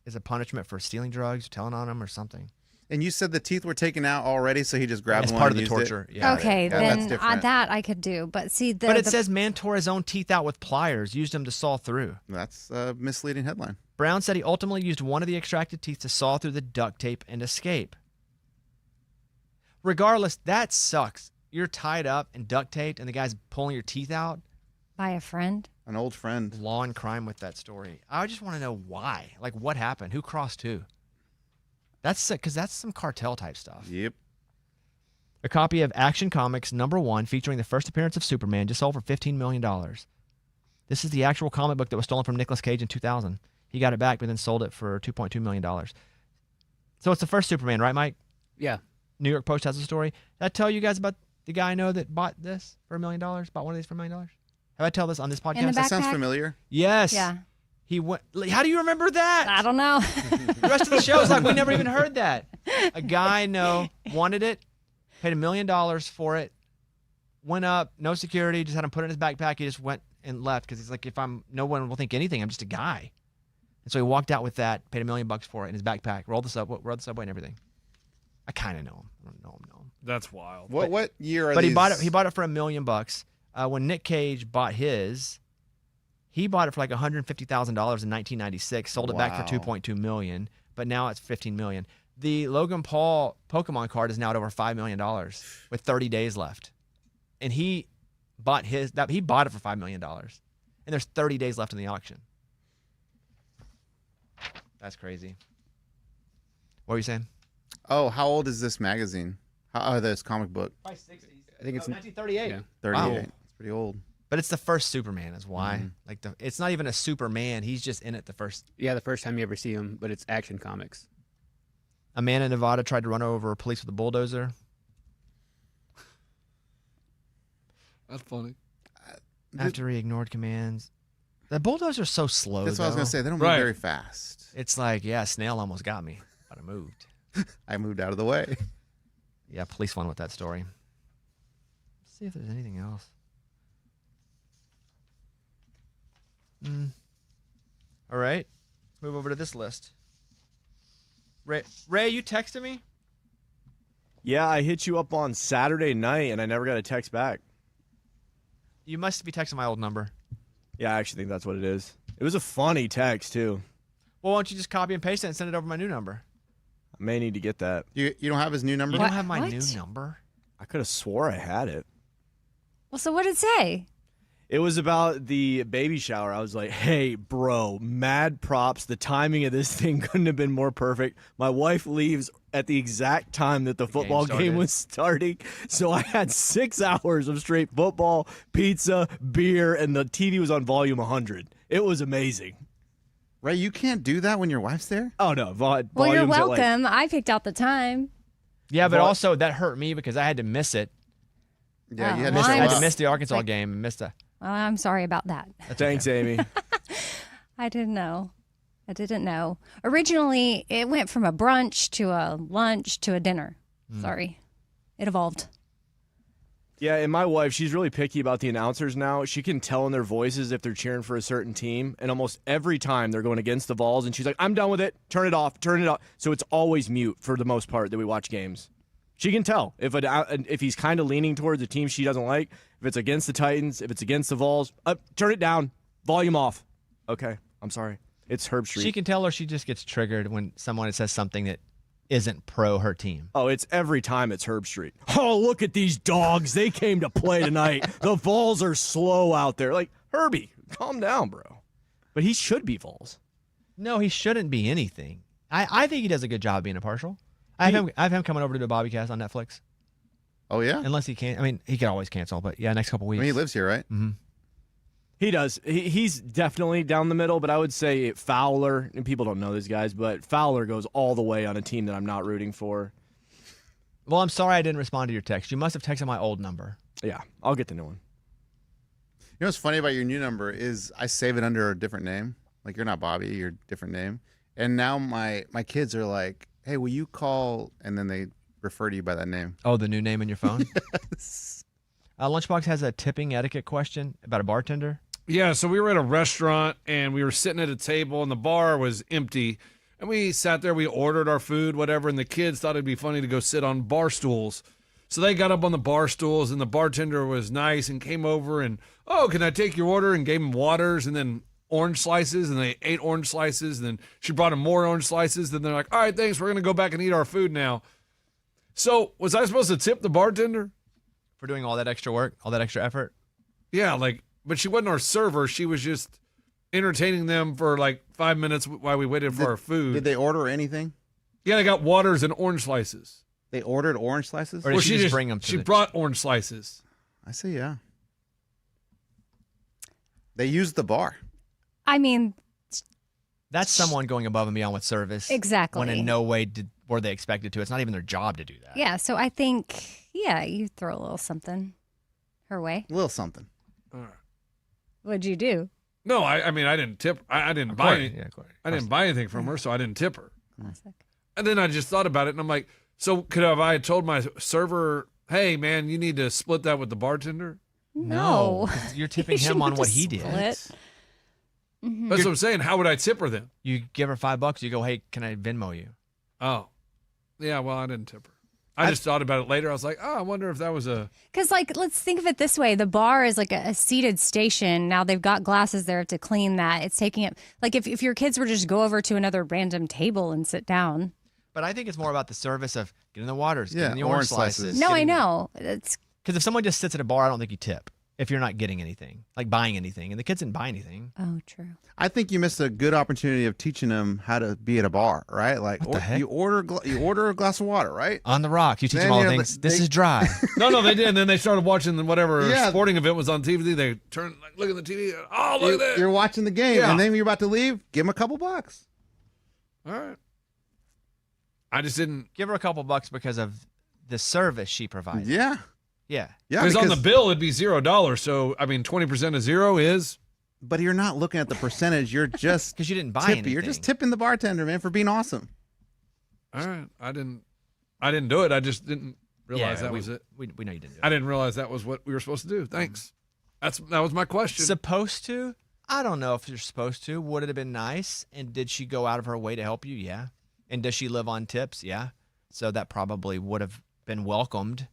[SPEAKER 1] is a punishment for stealing drugs, telling on them, or something.
[SPEAKER 4] And you said the teeth were taken out already, so he just grabbed
[SPEAKER 1] As
[SPEAKER 4] one
[SPEAKER 1] part of
[SPEAKER 4] and
[SPEAKER 1] the
[SPEAKER 4] used
[SPEAKER 1] torture.
[SPEAKER 4] it?
[SPEAKER 1] Yeah.
[SPEAKER 2] Okay,
[SPEAKER 4] Yeah, that's
[SPEAKER 2] then
[SPEAKER 4] different.
[SPEAKER 2] that I could do. But see,
[SPEAKER 1] But it says man tore his own teeth out with pliers, used them to saw through.
[SPEAKER 4] That's a misleading headline.
[SPEAKER 1] Brown said he ultimately used one of the extracted teeth to saw through the duct tape and escape. Regardless, that sucks. You're tied up and duct taped, and the guy's pulling your teeth out.
[SPEAKER 2] by a friend.
[SPEAKER 4] An old friend.
[SPEAKER 1] Law and crime with that story. I just want to know why. Like, what happened? Who crossed who? That's sick, because that's some cartel type stuff.
[SPEAKER 4] Yep.
[SPEAKER 1] A copy of Action Comics #1 featuring the first appearance of Superman just sold for $15 million. This is the actual comic book that was stolen from Nicolas Cage in 2000. He got it back, but then sold it for $2.2 million. So it's the first Superman, right, Mike?
[SPEAKER 5] Yeah.
[SPEAKER 1] New York Post has a story. Did I tell you guys about the guy I know that bought this for $1 million? Bought one of these for $1 million? Have I tell this on this podcast?
[SPEAKER 2] In the
[SPEAKER 4] That sounds
[SPEAKER 2] backpack?
[SPEAKER 4] familiar.
[SPEAKER 1] Yes.
[SPEAKER 2] Yeah.
[SPEAKER 1] He went. How do you remember that?
[SPEAKER 2] I don't know.
[SPEAKER 1] The rest of the show is like we never even heard that. A guy wanted it, paid $1 million for it, went up, no security, just had him put it in his backpack. He just went and left because he's like, no one will think anything. I'm just a guy. And so he walked out with that, paid $1 million for it in his backpack, rode the subway and everything. I kind of know him. I don't know him.
[SPEAKER 3] That's wild.
[SPEAKER 4] What year are
[SPEAKER 1] But
[SPEAKER 4] these?
[SPEAKER 1] he bought it for $1 million. When Nick Cage bought his, he bought it for like $150,000 in 1996, sold it back for
[SPEAKER 4] Wow.
[SPEAKER 1] $2.2 million, but now it's $15 million. The Logan Paul Pokemon card is now at over $5 million with 30 days left. And he bought it for $5 million. And there's 30 days left in the auction. That's crazy. What were you saying?
[SPEAKER 4] Oh, how old is this magazine? This comic book?
[SPEAKER 1] Probably 60s.
[SPEAKER 5] I think it's
[SPEAKER 1] 1938.
[SPEAKER 5] yeah.
[SPEAKER 4] 38.
[SPEAKER 1] Wow.
[SPEAKER 4] It's pretty old.
[SPEAKER 1] But it's the first Superman is why. Like it's not even a Superman. He's just in it the first.
[SPEAKER 5] Yeah, the first time you ever see him, but it's Action Comics.
[SPEAKER 1] A man in Nevada tried to run over police with a bulldozer.
[SPEAKER 3] That's funny.
[SPEAKER 1] After he ignored commands. The bulldozer's so slow.
[SPEAKER 4] That's what I was
[SPEAKER 1] though.
[SPEAKER 4] going to say. They don't move
[SPEAKER 3] Right.
[SPEAKER 4] very fast.
[SPEAKER 1] It's like, yeah, snail almost got me, but I moved.
[SPEAKER 4] I moved out of the way.
[SPEAKER 1] Yeah, police won with that story. Let's see if there's anything else. All right, let's move over to this list. Ray, you texted me?
[SPEAKER 7] Yeah, I hit you up on Saturday night and I never got a text back.
[SPEAKER 1] You must be texting my old number.
[SPEAKER 7] Yeah, I actually think that's what it is. It was a funny text, too.
[SPEAKER 1] Well, why don't you just copy and paste it and send it over my new number?
[SPEAKER 7] I may need to get that.
[SPEAKER 4] You don't have his new number?
[SPEAKER 1] You don't have my
[SPEAKER 2] What?
[SPEAKER 1] new number?
[SPEAKER 7] I could have swore I had it.
[SPEAKER 2] Well, so what did it say?
[SPEAKER 7] It was about the baby shower. I was like, hey, bro, mad props. The timing of this thing couldn't have been more perfect. My wife leaves at the exact time that the football
[SPEAKER 1] started.
[SPEAKER 7] game was starting. So I had 6 hours of straight football, pizza, beer, and the TV was on volume 100. It was amazing.
[SPEAKER 4] Ray, you can't do that when your wife's there?
[SPEAKER 7] Oh, no.
[SPEAKER 2] Well, you're
[SPEAKER 7] volume's at, like,
[SPEAKER 2] welcome. I picked out the time.
[SPEAKER 1] Yeah, but
[SPEAKER 7] Vol-
[SPEAKER 1] also that hurt me because I had to miss it.
[SPEAKER 4] Yeah, you
[SPEAKER 2] Oh,
[SPEAKER 4] had
[SPEAKER 2] well,
[SPEAKER 4] to
[SPEAKER 1] I
[SPEAKER 4] show
[SPEAKER 1] had to
[SPEAKER 4] up.
[SPEAKER 1] miss the Arkansas
[SPEAKER 2] Like-
[SPEAKER 1] game and missed a.
[SPEAKER 2] Well, I'm sorry about that.
[SPEAKER 7] Thanks, Amy.
[SPEAKER 2] I didn't know. Originally, it went from a brunch to a lunch to a dinner. Sorry. It evolved.
[SPEAKER 7] Yeah, and my wife, she's really picky about the announcers now. She can tell in their voices if they're cheering for a certain team, and almost every time they're going against the Vols, and she's like, I'm done with it. Turn it off. Turn it off. So it's always mute for the most part that we watch games. She can tell if he's kind of leaning towards a team she doesn't like, if it's against the Titans, if it's against the Vols, turn it down. Volume off. Okay, I'm sorry. It's Herb Street.
[SPEAKER 1] She can tell, or she just gets triggered when someone says something that isn't pro her team.
[SPEAKER 7] Oh, it's every time it's Herb Street. Oh, look at these dogs. They came to play tonight. The Vols are slow out there. Like, Herbie, calm down, bro. But he should be Vols.
[SPEAKER 1] No, he shouldn't be anything. I think he does a good job being impartial. I have him coming over to do a Bobbycast on Netflix.
[SPEAKER 4] Oh, yeah?
[SPEAKER 1] Unless he can't. I mean, he can always cancel, but yeah, next couple
[SPEAKER 4] I
[SPEAKER 1] weeks.
[SPEAKER 4] mean, he lives here, right?
[SPEAKER 1] Mm-hmm.
[SPEAKER 7] He does. He's definitely down the middle, but I would say Fowler, and people don't know these guys, but Fowler goes all the way on a team that I'm not rooting for.
[SPEAKER 1] Well, I'm sorry I didn't respond to your text. You must have texted my old number.
[SPEAKER 7] Yeah, I'll get the new one.
[SPEAKER 4] You know what's funny about your new number is I save it under a different name. Like, you're not Bobby, you're a different name. And now my kids are like, hey, will you call? And then they refer to you by that name.
[SPEAKER 1] Oh, the new name in your phone?
[SPEAKER 4] Yes.
[SPEAKER 1] Lunchbox has a tipping etiquette question about a bartender.
[SPEAKER 3] Yeah, so we were at a restaurant and we were sitting at a table and the bar was empty. And we sat there, we ordered our food, whatever, and the kids thought it'd be funny to go sit on bar stools. So they got up on the bar stools and the bartender was nice and came over and, oh, can I take your order? And gave them waters and then orange slices, and they ate orange slices. And then she brought them more orange slices. Then they're like, all right, thanks, we're going to go back and eat our food now. So was I supposed to tip the bartender?
[SPEAKER 1] For doing all that extra work, all that extra effort?
[SPEAKER 3] Yeah, but she wasn't our server. She was just entertaining them for like 5 minutes while we waited for our food.
[SPEAKER 4] Did they order anything?
[SPEAKER 3] Yeah, they got waters and orange slices.
[SPEAKER 4] They ordered orange slices?
[SPEAKER 1] Or did she just bring them to
[SPEAKER 3] She
[SPEAKER 1] the-
[SPEAKER 3] brought orange slices.
[SPEAKER 4] I say yeah. They used the bar.
[SPEAKER 2] I mean,
[SPEAKER 1] That's someone going above and beyond with service.
[SPEAKER 2] Exactly.
[SPEAKER 1] When in no way were they expected to. It's not even their job to do that.
[SPEAKER 2] yeah. So I think, yeah, you throw a little something her way.
[SPEAKER 4] A little something.
[SPEAKER 3] All right.
[SPEAKER 2] What'd you do?
[SPEAKER 3] No, I mean I didn't tip. I didn't
[SPEAKER 1] Of
[SPEAKER 3] buy
[SPEAKER 1] course,
[SPEAKER 3] any,
[SPEAKER 1] yeah, of course.
[SPEAKER 3] I didn't buy anything from her, so I didn't tip her.
[SPEAKER 2] Classic.
[SPEAKER 3] And then I just thought about it, and I'm like, so could have I told my server, hey man, you need to split that with the bartender?
[SPEAKER 2] No.
[SPEAKER 1] 'cause you're tipping
[SPEAKER 2] You
[SPEAKER 1] him on
[SPEAKER 2] shouldn't
[SPEAKER 1] what
[SPEAKER 2] have
[SPEAKER 1] he
[SPEAKER 2] to
[SPEAKER 1] did.
[SPEAKER 2] split. Mhm.
[SPEAKER 3] That's what I'm saying. How would I tip her then?
[SPEAKER 1] You give her $5, you go, hey, can I Venmo you?
[SPEAKER 3] Oh, yeah. Well, I didn't tip her. I just thought about it later. I was like, oh, I wonder if that was a.
[SPEAKER 2] Because, like, let's think of it this way. The bar is like a seated station. Now they've got glasses there to clean that. It's taking it. Like, if your kids were to just go over to another random table and sit down.
[SPEAKER 1] But I think it's more about the service of getting the waters,
[SPEAKER 4] Yeah,
[SPEAKER 1] getting the orange
[SPEAKER 4] orange
[SPEAKER 1] slices.
[SPEAKER 4] slices.
[SPEAKER 2] No, I know. It's
[SPEAKER 1] Because if someone just sits at a bar, I don't think you tip if you're not getting anything, like buying anything. And the kids didn't buy anything.
[SPEAKER 2] oh, true.
[SPEAKER 4] I think you missed a good opportunity of teaching them how to be at a bar, right? Like,
[SPEAKER 1] What the heck?
[SPEAKER 4] you order a glass of water, right?
[SPEAKER 1] On the rocks. You teach
[SPEAKER 4] Then,
[SPEAKER 1] them all
[SPEAKER 4] you know,
[SPEAKER 1] things.
[SPEAKER 4] they-
[SPEAKER 1] This is dry.
[SPEAKER 3] No, they did. And then they started watching whatever
[SPEAKER 4] Yeah.
[SPEAKER 3] sporting event was on TV. They turned, like, look at the TV. Oh, look at that.
[SPEAKER 4] You're watching the game,
[SPEAKER 3] Yeah.
[SPEAKER 4] and then you're about to leave. Give them a couple bucks.
[SPEAKER 3] All right. I just didn't.
[SPEAKER 1] Give her a couple bucks because of the service she provides.
[SPEAKER 4] Yeah,
[SPEAKER 1] Yeah.
[SPEAKER 4] yeah.
[SPEAKER 3] Because on the bill, it'd be $0. So, I mean, 20% of zero is.
[SPEAKER 4] but you're not looking at the percentage. You're just
[SPEAKER 1] Because you didn't buy
[SPEAKER 4] tipping.
[SPEAKER 1] anything.
[SPEAKER 4] You're just tipping the bartender, man, for being awesome.
[SPEAKER 3] All right. I didn't do it. I just didn't realize that
[SPEAKER 1] we,
[SPEAKER 3] was it.
[SPEAKER 1] We know you didn't do it.
[SPEAKER 3] I didn't realize that was what we were supposed to do. Thanks. That was my question.
[SPEAKER 1] Supposed to? I don't know if you're supposed to. Would it have been nice? And did she go out of her way to help you? Yeah. And does she live on tips? Yeah. So that probably would have been welcomed.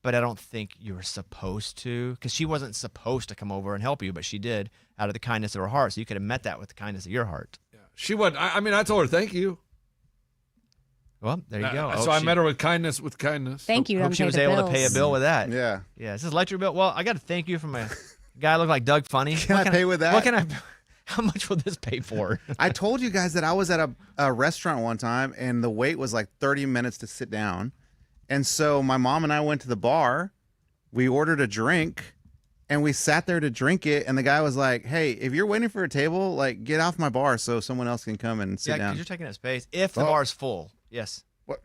[SPEAKER 1] But I don't think you were supposed to, because she wasn't supposed to come over and help you, but she did out of the kindness of her heart. So you could have met that with the kindness of your heart.
[SPEAKER 3] She would. I mean, I told her thank you.
[SPEAKER 1] Well, there you go.
[SPEAKER 3] So I met her with kindness.
[SPEAKER 2] Thank you.
[SPEAKER 1] Hope she was able to pay a bill with that.
[SPEAKER 4] Yeah.
[SPEAKER 1] Yeah. This is electric bill. Well, I got to thank you from a guy look like Doug Funny.
[SPEAKER 4] Can I pay with that?
[SPEAKER 1] What can I? How much will this pay for?
[SPEAKER 4] I told you guys that I was at a restaurant one time, and the wait was like 30 minutes to sit down. And so my mom and I went to the bar. We ordered a drink, and we sat there to drink it. And the guy was like, "Hey, if you're waiting for a table, like get off my bar so someone else can come and sit
[SPEAKER 1] Yeah,
[SPEAKER 4] down."
[SPEAKER 1] because you're taking up space. If the
[SPEAKER 4] Oh.
[SPEAKER 1] bar's full, yes.
[SPEAKER 4] What,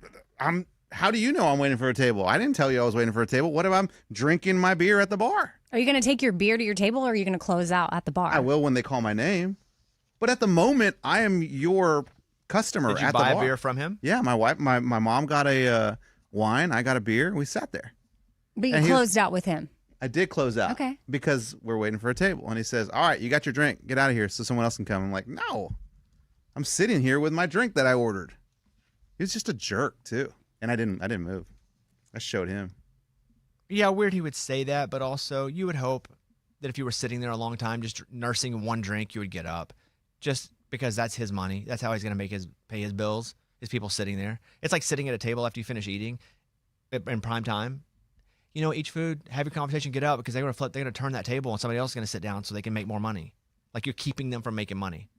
[SPEAKER 4] how do you know I'm waiting for a table? I didn't tell you I was waiting for a table. What if I'm drinking my beer at the bar?
[SPEAKER 2] Are you going to take your beer to your table, or are you going to close out at the bar?
[SPEAKER 4] I will when they call my name. But at the moment, I am your customer
[SPEAKER 1] Did you
[SPEAKER 4] at
[SPEAKER 1] buy
[SPEAKER 4] the
[SPEAKER 1] a
[SPEAKER 4] bar.
[SPEAKER 1] beer from him?
[SPEAKER 4] Yeah, my wife, my mom got a wine. I got a beer. We sat there.
[SPEAKER 2] But you
[SPEAKER 4] And he was-
[SPEAKER 2] closed out with him.
[SPEAKER 4] I did close out.
[SPEAKER 2] Okay.
[SPEAKER 4] Because we're waiting for a table. And he says, all right, you got your drink. Get out of here so someone else can come. I'm like, no. I'm sitting here with my drink that I ordered. He was just a jerk, too. And I didn't move. I showed him.
[SPEAKER 1] Yeah, weird he would say that, but also you would hope that if you were sitting there a long time just nursing one drink, you would get up. Just because that's his money. That's how he's going to pay his bills, is people sitting there. It's like sitting at a table after you finish eating in prime time. You know, eat food, have your conversation, get up, because they're going to turn that table and somebody else is going to sit down so they can make more money. Like you're keeping them from making money.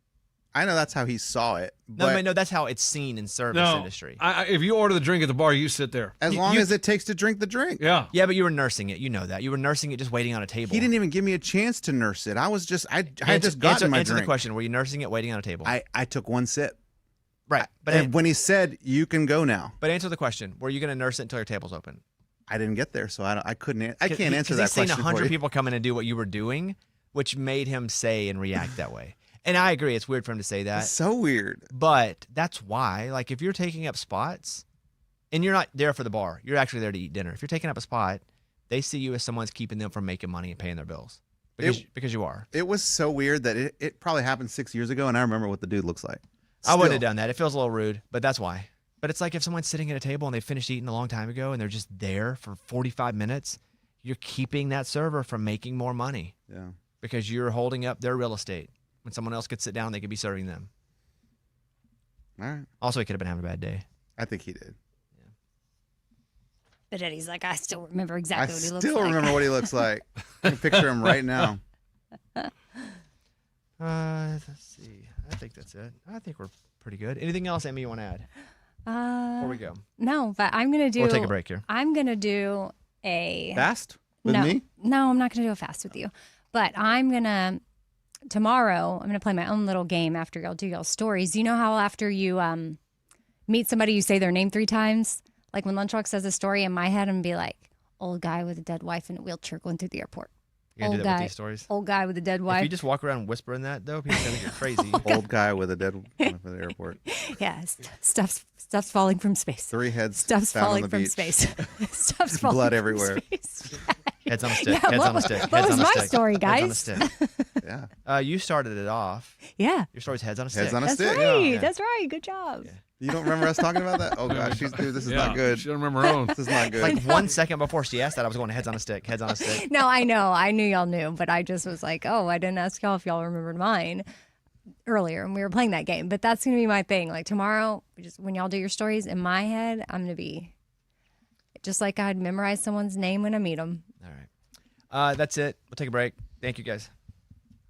[SPEAKER 4] I know that's how he saw it. But
[SPEAKER 1] No, that's how it's seen in service industry.
[SPEAKER 3] If you order the drink at the bar, you sit there.
[SPEAKER 4] as long as it takes to drink the drink.
[SPEAKER 3] Yeah.
[SPEAKER 1] Yeah, but you were nursing it. You know that. You were nursing it just waiting on a table.
[SPEAKER 4] He didn't even give me a chance to nurse it. I was just, I had just gotten my
[SPEAKER 1] answer
[SPEAKER 4] drink.
[SPEAKER 1] the question. Were you nursing it waiting on a table?
[SPEAKER 4] I took one sip.
[SPEAKER 1] Right.
[SPEAKER 4] And when he said, you can go now,
[SPEAKER 1] But answer the question. Were you going to nurse it until your table's open?
[SPEAKER 4] I didn't get there. So I can't answer that
[SPEAKER 1] He's seen
[SPEAKER 4] question
[SPEAKER 1] 100
[SPEAKER 4] for you.
[SPEAKER 1] people come in and do what you were doing, which made him say and react that way. And I agree. It's weird for him to say that.
[SPEAKER 4] It's so weird.
[SPEAKER 1] But that's why, like, if you're taking up spots and you're not there for the bar, you're actually there to eat dinner. If you're taking up a spot, they see you as someone's keeping them from making money and paying their bills because you are.
[SPEAKER 4] It was so weird that it probably happened 6 years ago, and I remember what the dude looks like.
[SPEAKER 1] I wouldn't have
[SPEAKER 4] Still.
[SPEAKER 1] done that. It feels a little rude, but that's why. But it's like if someone's sitting at a table and they finished eating a long time ago and they're just there for 45 minutes, you're keeping that server from making more money
[SPEAKER 4] Yeah.
[SPEAKER 1] because you're holding up their real estate. When someone else could sit down, they could be serving them.
[SPEAKER 4] All right.
[SPEAKER 1] Also, he could have been having a bad day.
[SPEAKER 4] I think he did.
[SPEAKER 2] But Eddie's like, I still remember
[SPEAKER 4] I
[SPEAKER 2] exactly what he looks like.
[SPEAKER 4] still remember what he looks like. I can picture him right now.
[SPEAKER 1] Let's see. I think that's it. I think we're pretty good. Anything else, Emmy, you want to add before we go?
[SPEAKER 2] No, but I'm gonna do.
[SPEAKER 1] We'll take a break here.
[SPEAKER 2] I'm gonna do a
[SPEAKER 4] Fast with
[SPEAKER 2] no,
[SPEAKER 4] me?
[SPEAKER 2] No, I'm not gonna do a fast with you. But tomorrow I'm gonna play my own little game after y'all do y'all stories. You know how after you meet somebody, you say their name 3 times? Like when Lunchbox says a story in my head, I'm gonna be like, old guy with a dead wife in a wheelchair going through the airport.
[SPEAKER 1] You gotta
[SPEAKER 2] Old
[SPEAKER 1] do that
[SPEAKER 2] guy,
[SPEAKER 1] with these stories.
[SPEAKER 2] old guy with a dead
[SPEAKER 1] If
[SPEAKER 2] wife.
[SPEAKER 1] you just walk around whispering that, though, people think you're crazy.
[SPEAKER 4] Old guy with a dead wife at the airport.
[SPEAKER 2] Yeah, stuff's falling from space.
[SPEAKER 4] 3 heads
[SPEAKER 2] Stuff's
[SPEAKER 4] found on
[SPEAKER 2] falling
[SPEAKER 4] the
[SPEAKER 2] from
[SPEAKER 4] beach.
[SPEAKER 2] space. Stuff's falling
[SPEAKER 4] Blood
[SPEAKER 2] from
[SPEAKER 4] everywhere.
[SPEAKER 2] space.
[SPEAKER 1] Heads on a stick.
[SPEAKER 2] Yeah,
[SPEAKER 1] Heads
[SPEAKER 2] what
[SPEAKER 1] on a
[SPEAKER 2] was-
[SPEAKER 1] stick.
[SPEAKER 2] what
[SPEAKER 1] Heads
[SPEAKER 2] was
[SPEAKER 1] on a
[SPEAKER 2] my
[SPEAKER 1] stick.
[SPEAKER 2] story,
[SPEAKER 1] Heads on a
[SPEAKER 2] guys?
[SPEAKER 1] stick.
[SPEAKER 4] Yeah.
[SPEAKER 1] You started it off.
[SPEAKER 2] Yeah,
[SPEAKER 1] Your story's heads on a stick.
[SPEAKER 4] Heads on a
[SPEAKER 2] that's
[SPEAKER 4] stick.
[SPEAKER 2] right.
[SPEAKER 1] Yeah.
[SPEAKER 2] That's right. Good job.
[SPEAKER 1] Yeah.
[SPEAKER 4] You don't remember us talking about that? Oh, gosh. Dude, this is not good.
[SPEAKER 3] She don't remember her own.
[SPEAKER 4] This is not good.
[SPEAKER 1] Like 1 second before she asked that, I was going heads on a stick. Heads on a stick.
[SPEAKER 2] No, I know. I knew y'all knew, but I just was like, oh, I didn't ask y'all if y'all remembered mine earlier, and we were playing that game. But that's gonna be my thing. Like tomorrow, when y'all do your stories, in my head, I'm gonna be just like I'd memorize someone's name when I meet them.
[SPEAKER 1] All right. That's it. We'll take a break. Thank you, guys.